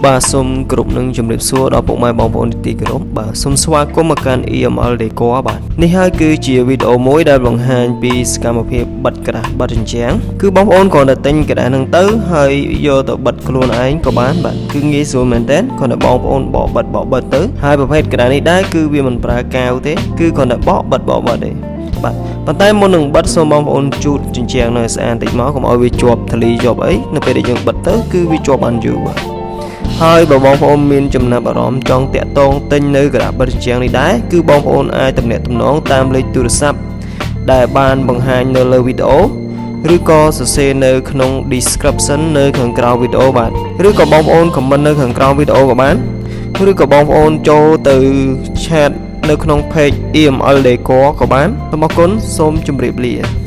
បាទសូមគ្រប់នឹងជំរាបសួរដល់ពុកម៉ែបងប្អូនទីគោរពបាទសូមស្វាគមន៍មកកាន់ EML DecoR បាទនេះហើយគឺជាវីដេអូមួយដែលបង្ហាញពីសកម្មភាពបិទក្រាស់បិទជញ្ជាំងគឺបងប្អូនគ្រាន់តែទិញក្រាស់ហ្នឹងទៅហើយយកទៅបិទខ្លួនឯងក៏បានបាទគឺងាយស្រួលមែនតើគ្រាន់តែបងប្អូនបកបិទទៅហើយប្រភេទក្រាស់នេះដែរគឺវាមិនប្រើកាវទេគឺគ្រាន់តែបកបិទទេបាទប៉ុន្តែមុននឹងបិទសូមបងប្អូនជូតជញ្ជាំងនៅស្អាតតិចមកកុំឲ្យវាជាប់ធ្លីជាប់អីនៅពេលដែលយើងបិទទៅគឺវាជាប់បានយូរបាទហើយបើបងប្អូនមានចំណាប់អារម្មណ៍ចង់តាក់ទងទិញនៅក្រាស់បិទជញ្ជាំងនេះដែរគឺបងប្អូនអាចទំនាក់ទំនងតាមលេខទូរស័ព្ទដែលបានបង្ហាញនៅលើវីដេអូឬក៏សរសេរនៅក្នុង description នៅខាងក្រោមវីដេអូបាទឬក៏បងប្អូន comment នៅខាងក្រោមវីដេអូក៏បានឬក៏បងប្អូនចូលទៅ chat នៅក្នុង page EML DecoR ក៏បានសូមអរគុណសូមជម្រាបលា